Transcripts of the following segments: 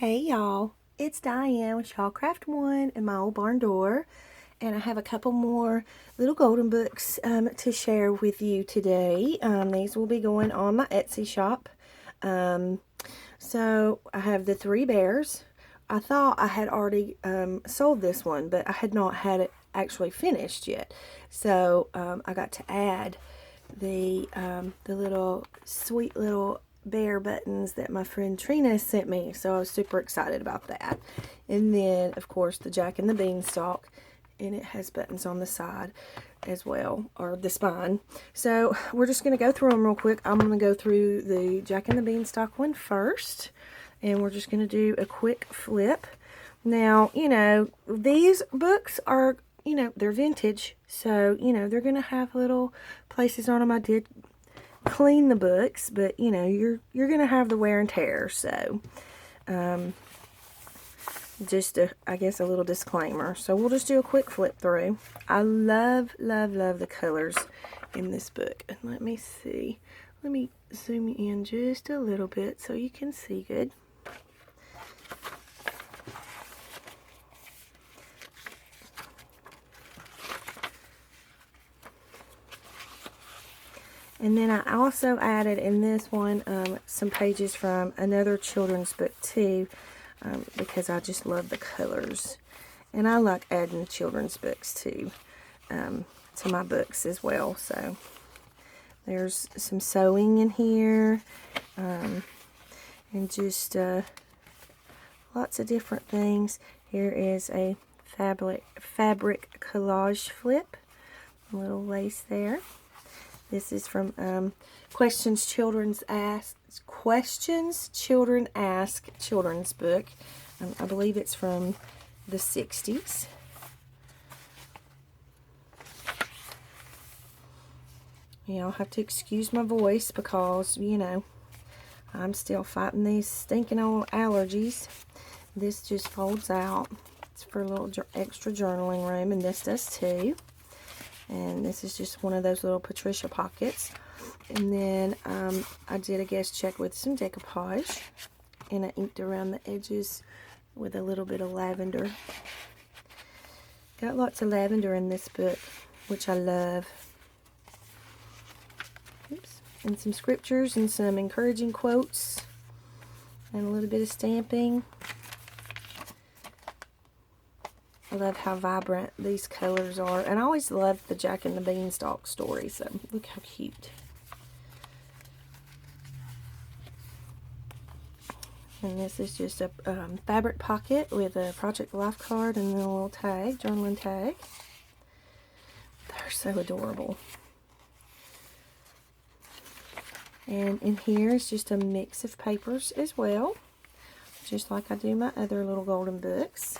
Hey y'all, it's Diane with Shawcraft One and my old barn door, and I have a couple more little golden books to share with you today. These will be going on my Etsy shop. So I have the Three Bears. I thought I had already sold this one, but I had not had it actually finished yet. So I got to add the little sweet little bear buttons that my friend Trina sent me, so I was super excited about that. And then of course the Jack and the Beanstalk, and it has buttons on the side as well, or the spine. So we're just going to go through them real quick. I'm going to go through the Jack and the Beanstalk one first, and we're just going to do a quick flip. Now, these books are, they're vintage, so, they're going to have little places on them. I did clean the books, but, you're going to have the wear and tear, so, just, I guess, a little disclaimer. So we'll just do a quick flip through. I love, love, love the colors in this book. And let me see. Let me zoom in just a little bit so you can see good. And then I also added in this one some pages from another children's book too, because I just love the colors. And I like adding children's books too, to my books as well. So there's some sewing in here, and just lots of different things. Here is a fabric collage flip, a little lace there. This is from Questions Children Ask children's book. I believe it's from the 60s. I'll have to excuse my voice because, I'm still fighting these stinking old allergies. This just folds out. It's for a little extra journaling room, and this does too. And this is just one of those little Patricia pockets. And then I did a guest check with some decoupage, and I inked around the edges with a little bit of lavender. Got lots of lavender in this book, which I love. Oops. And some scriptures and some encouraging quotes and a little bit of stamping. I love how vibrant these colors are, and I always loved the Jack and the Beanstalk story, so look how cute. And this is just a fabric pocket with a Project Life card and then a little tag, journaling tag. They're so adorable. And in here is just a mix of papers as well, just like I do my other little golden books.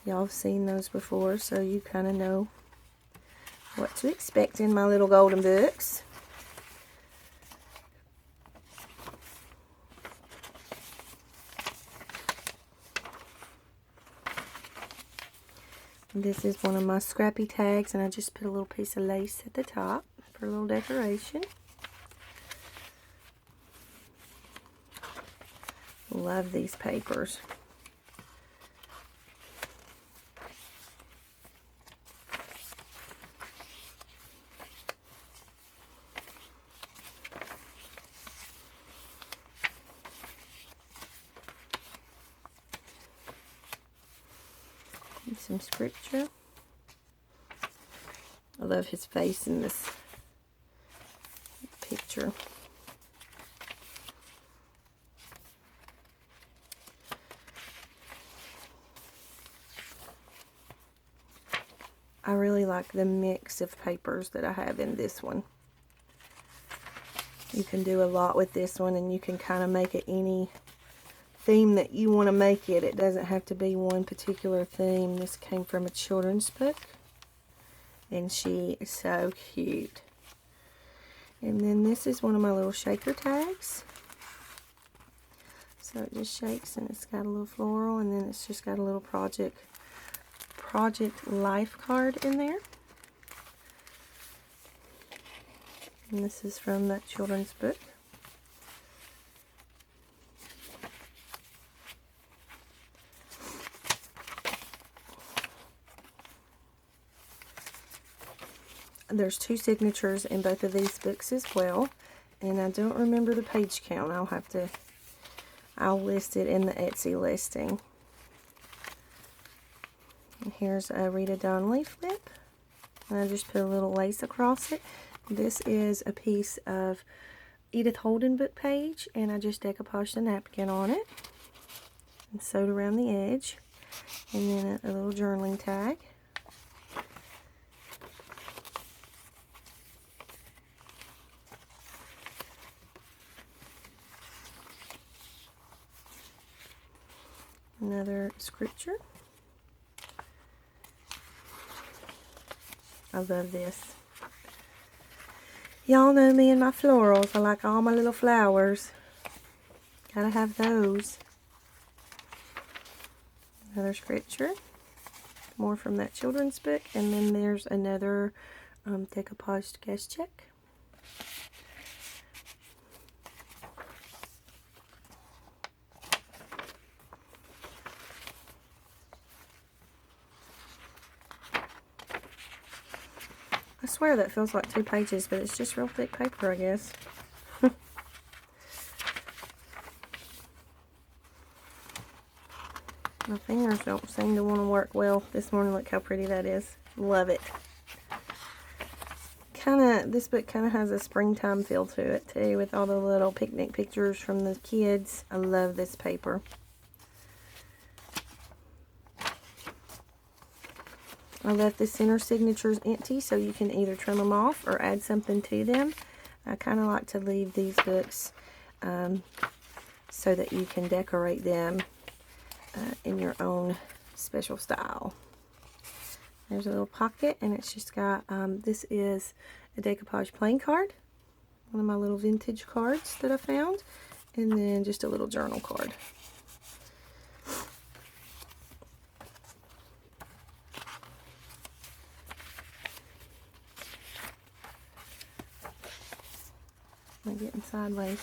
Y'all have seen those before, so you kind of know what to expect in my little golden books. This is one of my scrappy tags, and I just put a little piece of lace at the top for a little decoration. Love these papers. Some scripture. I love his face in this picture. I really like the mix of papers that I have in this one. You can do a lot with this one, and you can kind of make it any theme that you want to make it. It doesn't have to be one particular theme. This came from a children's book, and she is so cute. And then this is one of my little shaker tags. So it just shakes, and it's got a little floral, and then it's just got a little Project Life card in there. And this is from that children's book. there's 2 signatures in both of these books as well. And I don't remember the page count. I'll list it in the Etsy listing. And here's a Rita Donnelly flip. And I just put a little lace across it. This is a piece of Edith Holden book page, and I just decoupaged a napkin on it and sewed around the edge. And then a little journaling tag. Another scripture. I love this. Y'all know me and my florals. I like all my little flowers. Gotta have those. Another scripture. More from that children's book. And then there's another decoupaged guest check. I swear that feels like 2 pages, but it's just real thick paper, I guess. My fingers don't seem to want to work well this morning. Look how pretty that is. Love it. This book kind of has a springtime feel to it too, with all the little picnic pictures from the kids. I love this paper. I left the center signatures empty so you can either trim them off or add something to them. I kind of like to leave these books so that you can decorate them in your own special style. There's a little pocket, and it's just got, this is a decoupage playing card, one of my little vintage cards that I found, and then just a little journal card. I'm getting sideways.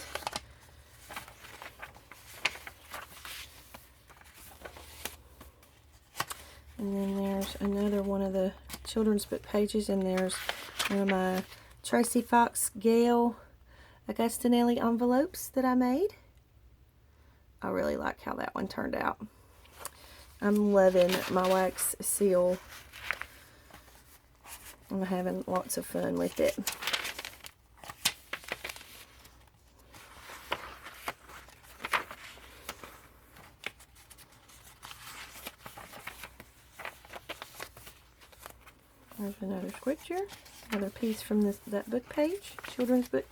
And then there's another one of the children's book pages, and there's one of my Tracy Fox Gale Augustinelli envelopes that I made. I really like how that one turned out. I'm loving my wax seal. I'm having lots of fun with it. There's another scripture, another piece from that book page, children's book.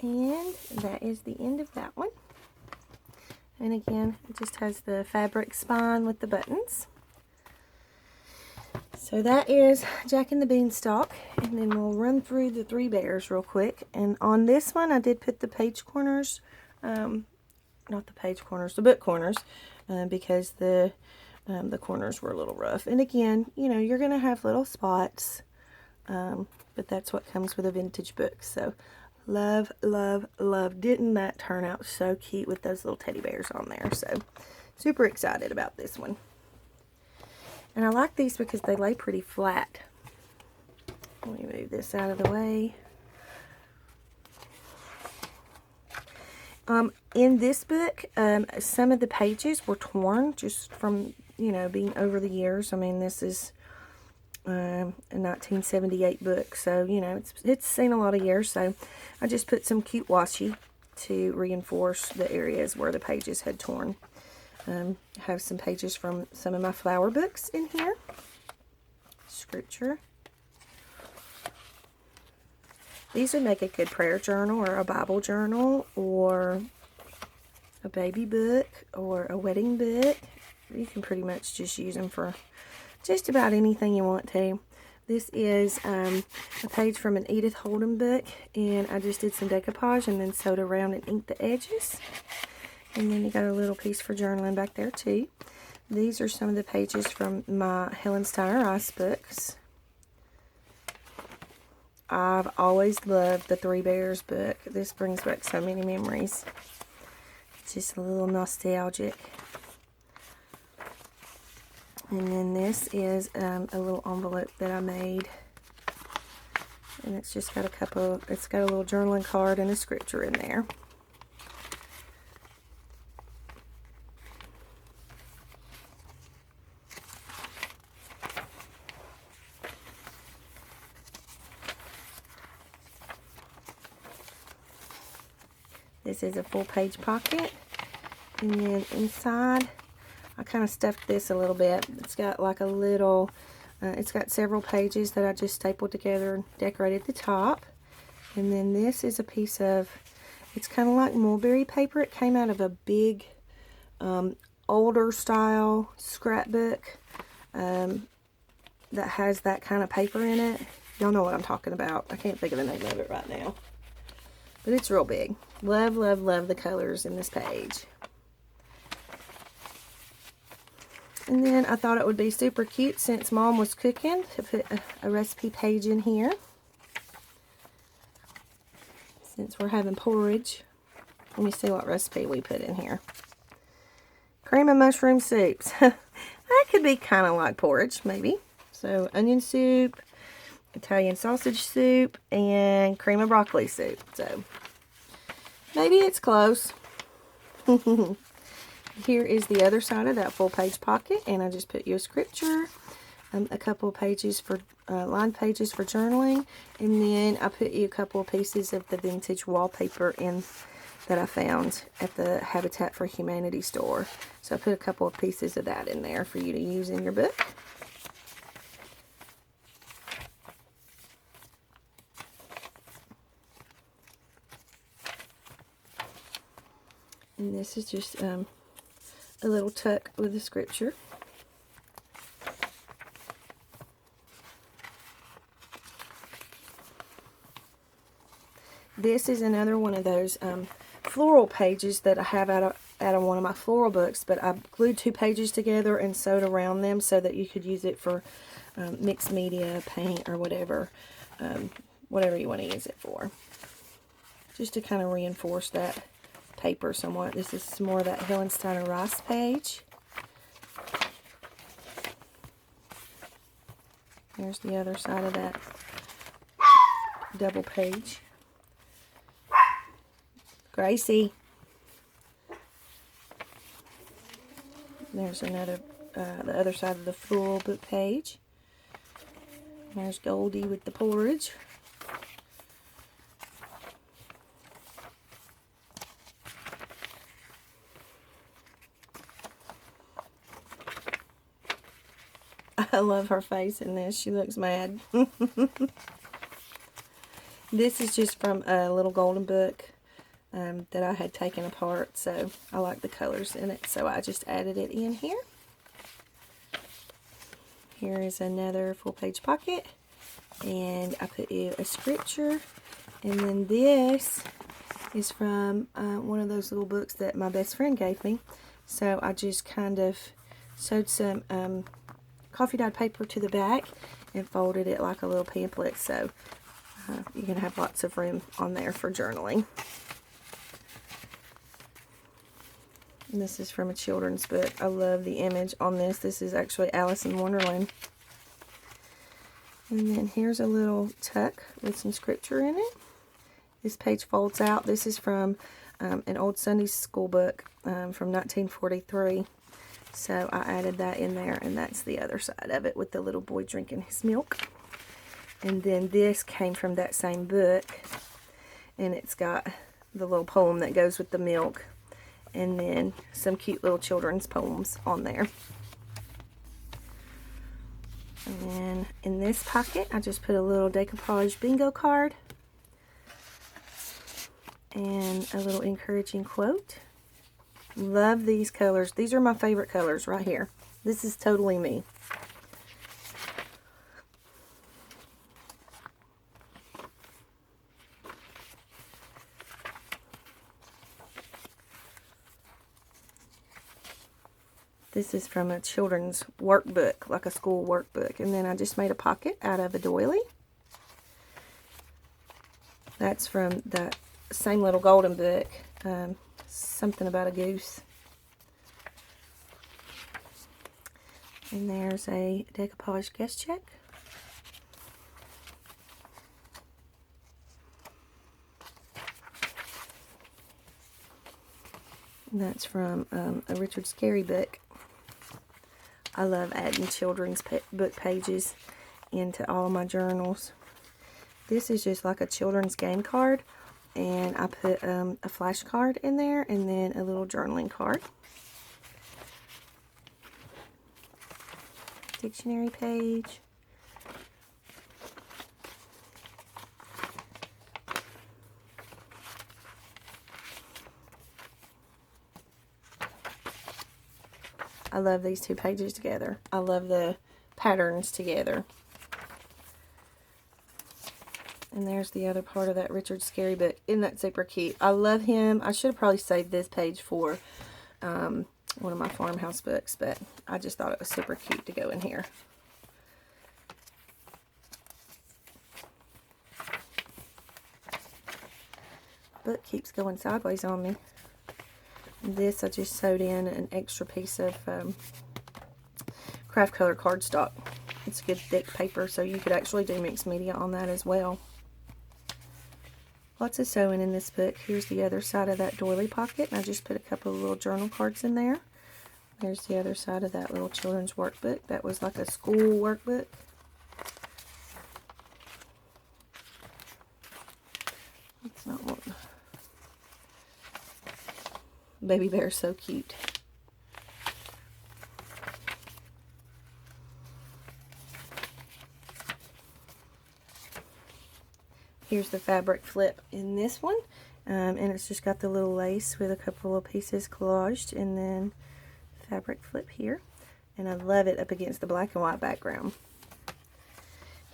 And that is the end of that one. And again, it just has the fabric spine with the buttons. So that is Jack and the Beanstalk, and then we'll run through the 3 Bears real quick. And on this one, I did put the page corners, not the page corners, the book corners, because the corners were a little rough. And again, you know, you're going to have little spots, but that's what comes with a vintage book. So love, love, love. Didn't that turn out so cute with those little teddy bears on there? So super excited about this one. And I like these because they lay pretty flat. Let me move this out of the way. In this book, some of the pages were torn just from, you know, being over the years. I mean, this is a 1978 book, so, you know, it's seen a lot of years. So I just put some cute washi to reinforce the areas where the pages had torn. I have some pages from some of my flower books in here. Scripture. These would make a good prayer journal or a Bible journal or a baby book or a wedding book. You can pretty much just use them for just about anything you want to. This is a page from an Edith Holden book, and I just did some decoupage and then sewed around and inked the edges. And then you got a little piece for journaling back there too. These are some of the pages from my Helen Steiner Rice books. I've always loved the Three Bears book. This brings back so many memories. Just a little nostalgic. And then this is a little envelope that I made. And it's just got it's got a little journaling card and a scripture in there. This is a full page pocket. And then inside, I kind of stuffed this a little bit. It's got like a little, it's got several pages that I just stapled together and decorated the top. And then this is a piece of, it's kind of like mulberry paper. It came out of a big, older style scrapbook that has that kind of paper in it. Y'all know what I'm talking about. I can't think of the name of it right now. But it's real big. Love, love, love the colors in this page. And then I thought it would be super cute since Mom was cooking to put a recipe page in here. Since we're having porridge. Let me see what recipe we put in here. Cream and mushroom soups. That could be kind of like porridge, maybe. So onion soup, Italian sausage soup, and cream and broccoli soup. So maybe it's close. Here is the other side of that full page pocket, and I just put you a scripture, a couple of pages for lined pages for journaling, and then I put you a couple of pieces of the vintage wallpaper in that I found at the Habitat for Humanity store. So I put a couple of pieces of that in there for you to use in your book. And this is just a little tuck with a scripture. This is another one of those floral pages that I have out of one of my floral books, but I glued 2 pages together and sewed around them so that you could use it for mixed media, paint, or whatever you want to use it for. Just to kind of reinforce that paper somewhat. This is some more of that Helen Steiner Rice page. There's the other side of that double page. Gracie. There's another, the other side of the full book page. There's Goldie with the porridge. I love her face in this. She looks mad. This is just from a little golden book that I had taken apart, so I like the colors in it, so I just added it in here. Here is another full page pocket, and I put you a scripture, and then this is from one of those little books that my best friend gave me, so I just kind of sewed some coffee dyed paper to the back and folded it like a little pamphlet, so you can have lots of room on there for journaling. And this is from a children's book. I love the image on this. This is actually Alice in Wonderland. And then here's a little tuck with some scripture in it. This page folds out. This is from an old Sunday school book from 1943. So I added that in there, and that's the other side of it with the little boy drinking his milk. And then this came from that same book, and it's got the little poem that goes with the milk, and then some cute little children's poems on there. And then in this pocket, I just put a little decoupage bingo card and a little encouraging quote. Love these colors. These are my favorite colors right here. This is totally me. This is from a children's workbook, like a school workbook. And then I just made a pocket out of a doily. that's from the same little golden book, something about a goose. And there's a decoupage guest check. And that's from a Richard Scarry book. I love adding children's book pages into all of my journals. This is just like a children's game card, and I put a flashcard in there and then a little journaling card. Dictionary page. I love these two pages together. I love the patterns together. And there's the other part of that Richard Scarry book. Isn't that super cute? I love him. I should have probably saved this page for one of my farmhouse books, but I just thought it was super cute to go in here. Book keeps going sideways on me. This I just sewed in an extra piece of craft color cardstock. It's good thick paper, so you could actually do mixed media on that as well. Lots of sewing in this book. Here's the other side of that doily pocket, and I just put a couple of little journal cards in there. There's the other side of that little children's workbook. That was like a school workbook. It's not one. Baby bear's so cute. Here's the fabric flip in this one, and it's just got the little lace with a couple of pieces collaged, and then fabric flip here, and I love it up against the black and white background.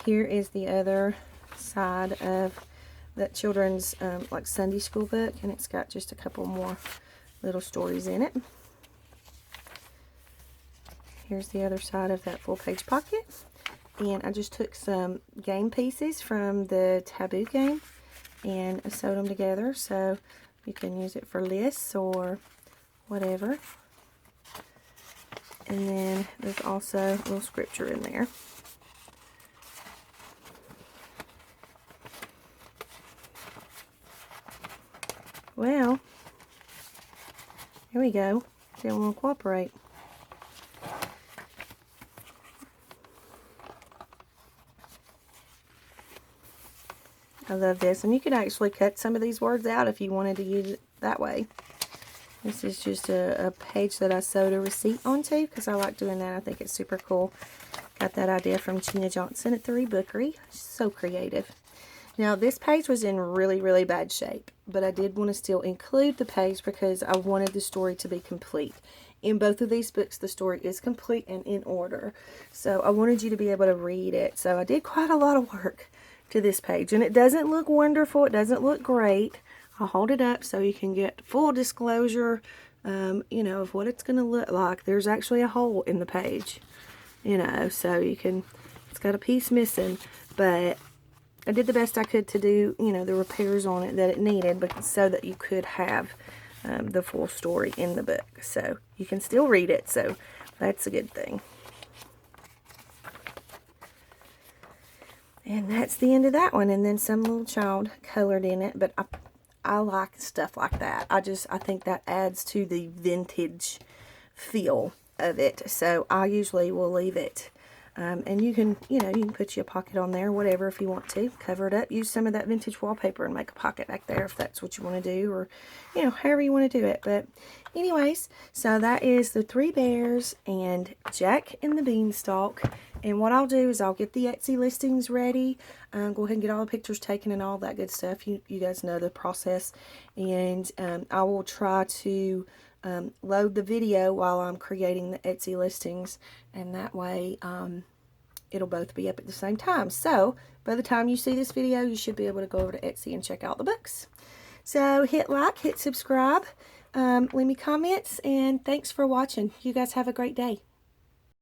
Here is the other side of that children's like Sunday school book, and it's got just a couple more little stories in it. Here's the other side of that full page pocket. And I just took some game pieces from the Taboo game and I sewed them together, so you can use it for lists or whatever. And then there's also a little scripture in there. Well, here we go. Didn't want to cooperate. I love this, and you could actually cut some of these words out if you wanted to use it that way. This is just a page that I sewed a receipt onto because I like doing that. I think it's super cool. Got that idea from Gina Johnson at the Rebookery. So creative. Now this page was in really, really bad shape, but I did want to still include the page because I wanted the story to be complete. In both of these books, the story is complete and in order. So I wanted you to be able to read it. So I did quite a lot of work to this page, and it doesn't look wonderful. It doesn't look great. I'll hold it up so you can get full disclosure, you know, of what it's going to look like. There's actually a hole in the page, you know, so you can, it's got a piece missing, but I did the best I could to do, you know, the repairs on it that it needed, but so that you could have the full story in the book. So you can still read it, so that's a good thing. And that's the end of that one. And then some little child colored in it, but I like stuff like that. I think that adds to the vintage feel of it. So I usually will leave it. And you can, you know, you can put your pocket on there, whatever, if you want to. Cover it up. Use some of that vintage wallpaper and make a pocket back there if that's what you want to do, or, you know, however you want to do it. But anyways, so that is the Three Bears and Jack and the Beanstalk. And what I'll do is I'll get the Etsy listings ready, go ahead and get all the pictures taken and all that good stuff. You guys know the process. And I will try to load the video while I'm creating the Etsy listings. And that way it'll both be up at the same time. So by the time you see this video, you should be able to go over to Etsy and check out the books. So hit like, hit subscribe, leave me comments, and thanks for watching. You guys have a great day.